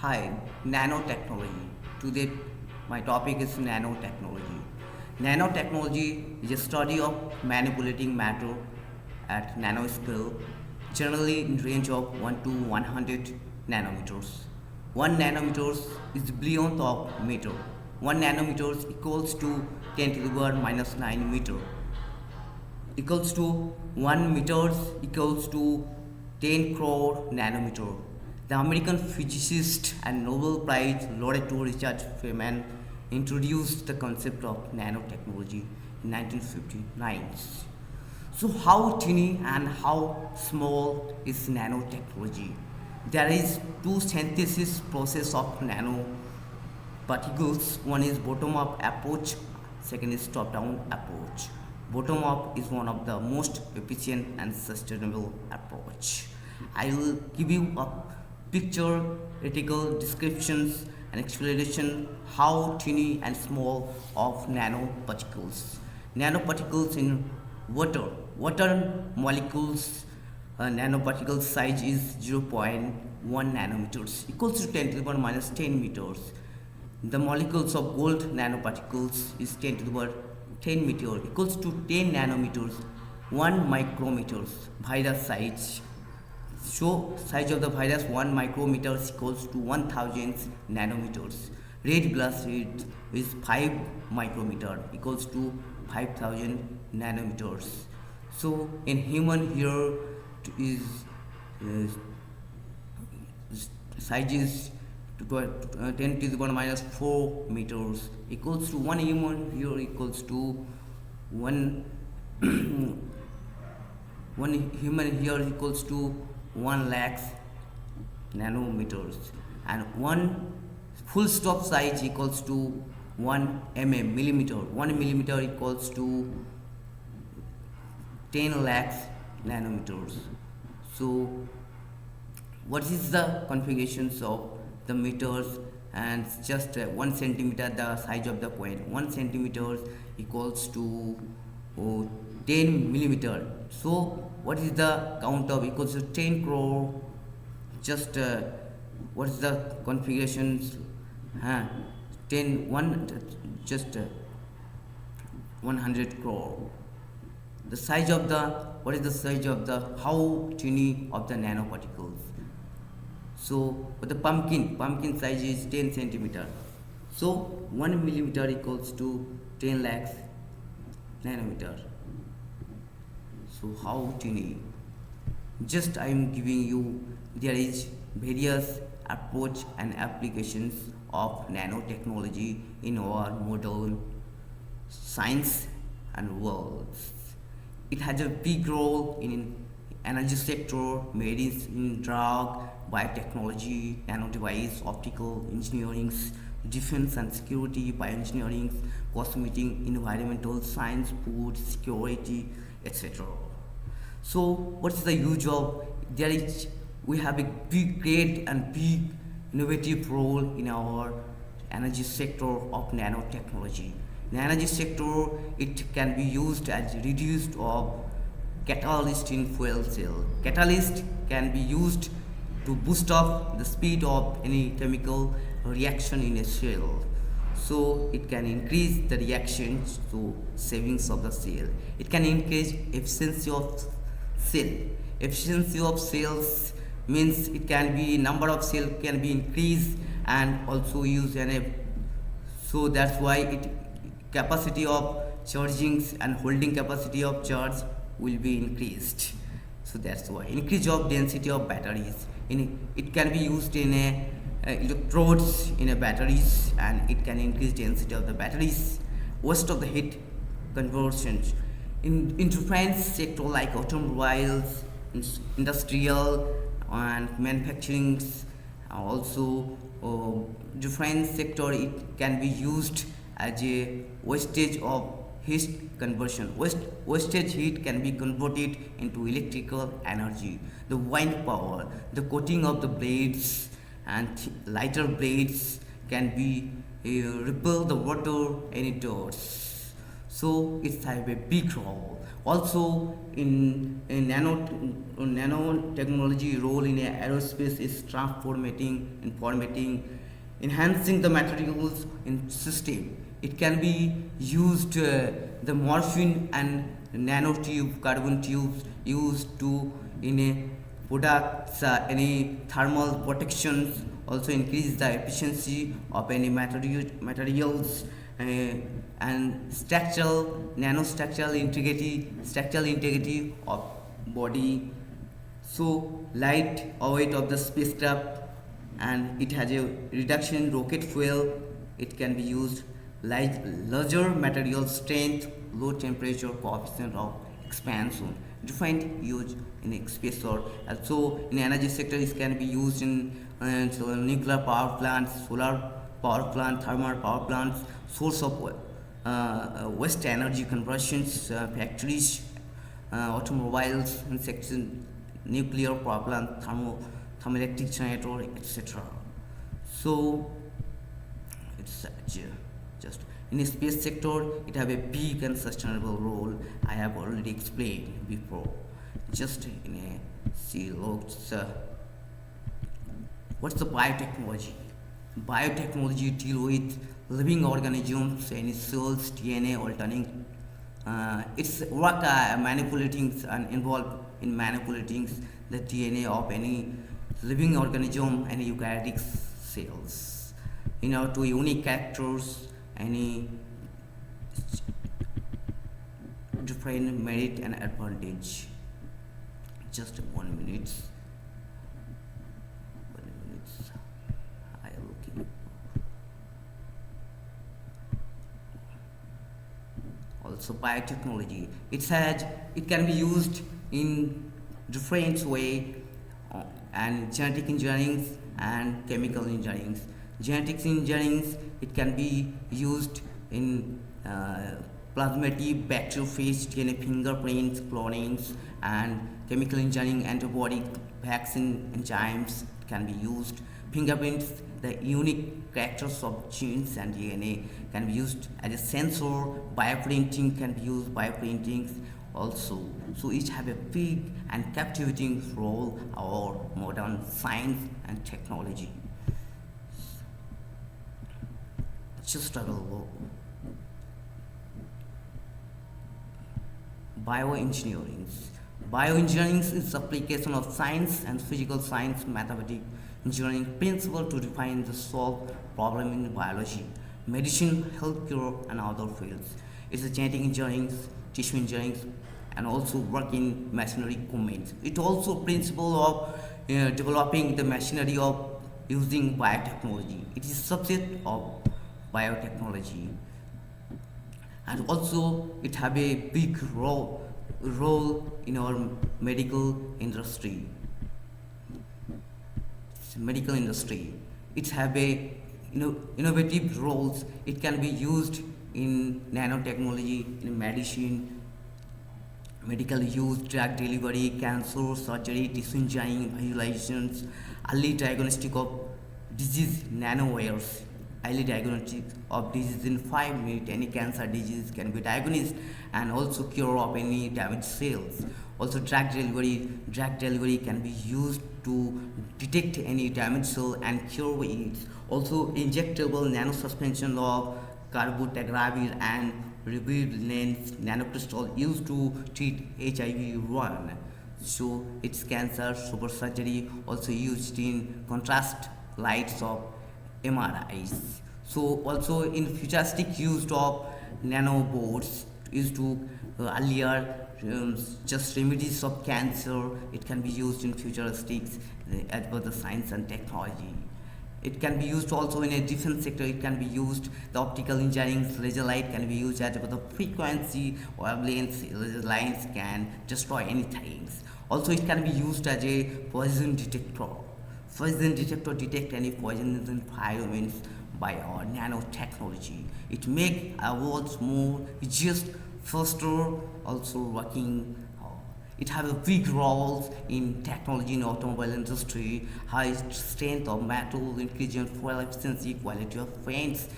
Hi, nanotechnology. Today, my topic is nanotechnology. Nanotechnology is a study of manipulating matter at nanoscale, generally in range of 1 to 100 nanometers. 1 nanometers is billionth of meter. 1 nanometers equals to 10 to the power minus 9 meter equals to 1 meters equals to 10 crore nanometer. The American physicist and Nobel Prize laureate Richard Feynman introduced the concept of nanotechnology in 1959. So how tiny and how small is nanotechnology? There is two synthesis process of nano particles. One is bottom up approach, second is top down approach. Bottom up is one of the most efficient and sustainable approach. I will give you a picture, article descriptions and explanation how tiny and small of nanoparticles. Nanoparticles in water. Water molecules nanoparticle size is 0.1 nanometers equals to 10 to the power minus 10 meters. The molecules of gold nanoparticles is 10 to the power 10 meter equals to 10 nanometers 1 micrometers. Virus size, so size of the virus 1 micrometer equals to 1000 nanometers. Red blood cell is 5 micrometer equals to 5000 nanometers. So in human here is uh, size is 10 to the power minus 4 meters equals to 1 human here equals to 1 one human here equals to 1 lakh nanometers, and one full stop size equals to 1 millimeter. 1 millimeter equals to 10 lakhs nanometers. So what is the configurations of the meters? And just 1 centimeter the size of the coin, 1 centimeter equals to 10 millimeter. So what is the count of equals to 10 crore? Just what is the configurations? 10 1 just 100 crore. The size of the, what is the size of the, how tiny of the nanoparticles? So for the pumpkin size is 10 centimeter. So 1 millimeter equals to 10 lakhs nanometer. So how tiny? Just I am giving you, there is various approach and applications of nanotechnology in our modern science and world. It has a big role in energy sector, medicine, drug, biotechnology, nano device, optical engineering, defense and security, bioengineering, cosmetic, environmental science, food security, etc. So what is the use of, there is, we have a big, great and big innovative role in our energy sector of nanotechnology. In energy sector, it can be used as reduced of catalyst in fuel cell. Catalyst can be used to boost up the speed of any chemical reaction in a cell. So it can increase the reactions to savings of the cell. It can increase efficiency of cell. Efficiency of cells means it can be number of cell can be increased and also used in a, so that's why it capacity of charging and holding capacity of charge will be increased. So that's why increase of density of batteries, in it can be used in a electrodes in a batteries, and it can increase density of the batteries. Waste of the heat conversions in different sector like automobiles, industrial and manufacturing, also different sector, it can be used as a wastage of heat conversion. Wastage heat can be converted into electrical energy. The wind power, the coating of the blades and lighter blades can be repel the water any doors. So it has a big role. Also, in nanotechnology role in aerospace is transformating, informating, enhancing the materials in system. It can be used the morphine and nanotube, carbon tubes used to in a products any thermal protections, also increase the efficiency of any materials, uh, and structural integrity of body. So light weight of the spacecraft, and it has a reduction in rocket fuel. It can be used like larger material strength, low temperature, coefficient of expansion, defined use in space. Or also in energy sector, it can be used in so nuclear power plants, solar power plant, thermal power plants, source of waste energy conversions, factories, automobiles, and section, nuclear power plant, thermoelectric generator, etc. So it's just in the space sector, it have a big and sustainable role. I have already explained before. Just in a see looks what's the biotechnology? Biotechnology deal with living organisms, any cells, DNA, alternating. It's work manipulating and involved in manipulating the DNA of any living organism and eukaryotic cells. To unique characters, any different merit and advantage. Just 1 minute. 1 minute. I am looking. Also biotechnology. It can be used in different way, and genetic engineering and chemical engineering. Genetics engineering, it can be used in plasmatic, bacteriophage, DNA fingerprints, clonings, and chemical engineering, antibody, vaccine enzymes can be used. Fingerprints, the unique characters of genes and DNA can be used as a sensor. Bioprinting can be used, bioprinting also. So each have a big and captivating role our modern science and technology. Just a little bioengineering. Bioengineering is the application of science and physical science, mathematics, engineering principle to define the solve problem in biology, medicine, healthcare, and other fields. It's a genetic engineering, tissue engineering, and also work in machinery domains. It also principle of developing the machinery of using biotechnology. It is subset of biotechnology, and also it have a big role in our medical industry. Medical industry, it have a innovative roles. It can be used in nanotechnology, in medicine, medical use, drug delivery, cancer surgery, tissue engineering, visualizations, early diagnostic of disease, nanowares, early diagnostic of disease in 5 minutes. Any cancer disease can be diagnosed, and also cure of any damaged cells. Also drug delivery can be used to detect any damaged cell and cure it. Also injectable nanosuspension of cabotegravir and ribavirin nanocrystal used to treat HIV-1. So it's cancer super surgery, also used in contrast lights of MRIs. So also in futuristic use of nanobots used to earlier just remedies of cancer. It can be used in futuristics as per the science and technology. It can be used also in a defense sector. It can be used the optical engineering, laser light can be used as per the frequency wavelengths. Laser lines can destroy anything. Also it can be used as a poison detector. Poison detector detect any poisonous environments by our nanotechnology. It make our world more just faster, also working. It have a big role in technology in automobile industry, high strength of metal, increasing fuel efficiency, quality of paints,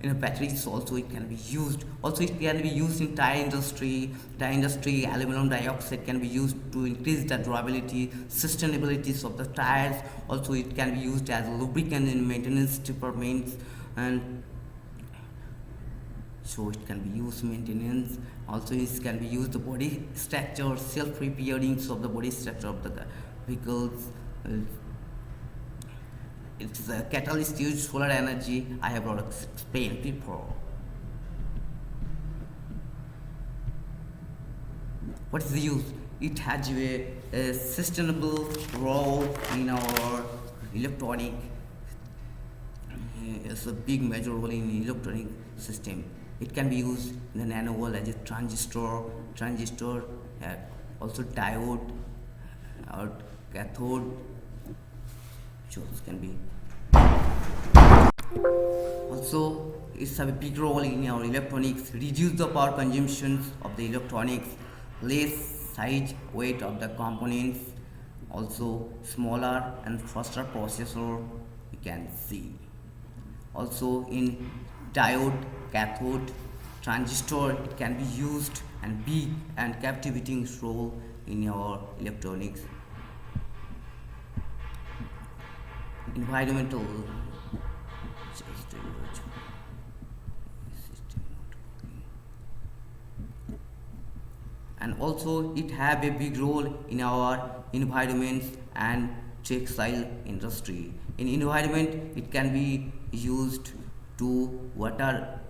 in batteries also it can be used. Also it can be used in tire industry. Aluminum dioxide can be used to increase the durability, sustainability of the tires. Also it can be used as a lubricant in maintenance departments, and so it can be used maintenance. Also it can be used the body structure, self repairing of the body structure of the vehicles. uh, it's a catalyst used solar energy. I have already explained before. What is the use? It has a sustainable role in our electronic. It's a big major role in electronic system. It can be used in the nano world as a transistor, uh, also diode or cathode. So this can be also, it's a big role in our electronics. Reduce the power consumption of the electronics, less size weight of the components, also smaller and faster processor you can see. Also in diode, cathode, transistor it can be used and big and captivating role in our electronics. Environmental and also it have a big role in our environments and textile industry. In environment it can be used to water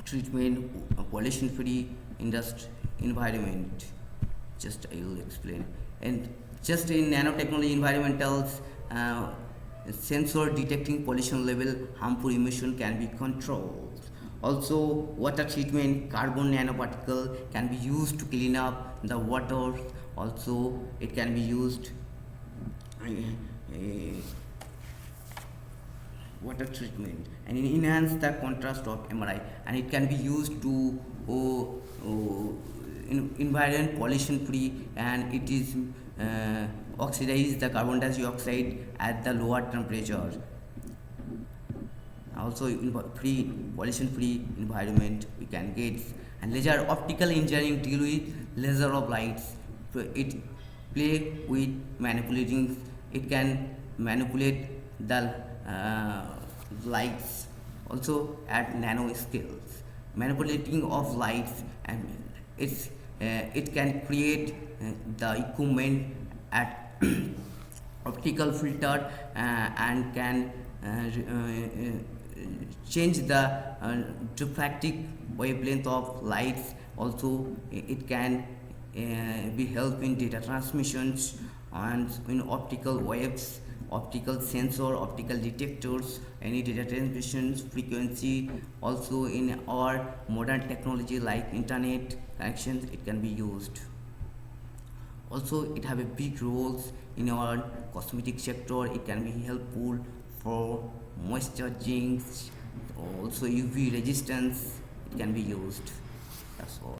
treatment, pollution free industry environment. Just I will explain. And just in nanotechnology environmentals, sensor detecting pollution level, harmful emission can be controlled. Also water treatment, carbon nanoparticle can be used to clean up the water. Also it can be used uh, water treatment and enhance the contrast of MRI, and it can be used to environment pollution free, and it is oxidize the carbon dioxide at the lower temperature. Also free pollution free environment we can get. And laser optical engineering deal with laser of lights. So it play with manipulating, it can manipulate the lights also at nano scales, manipulating of lights, and it can create the equipment at optical filter, and can change the diffractive wavelength of lights. Also it can be help in data transmissions and in optical waves, optical sensor, optical detectors, any data transmissions frequency. Also in our modern technology like internet connections it can be used. Also it have a big roles in our cosmetic sector. It can be helpful for moisturizing, also UV resistance it can be used. That's all.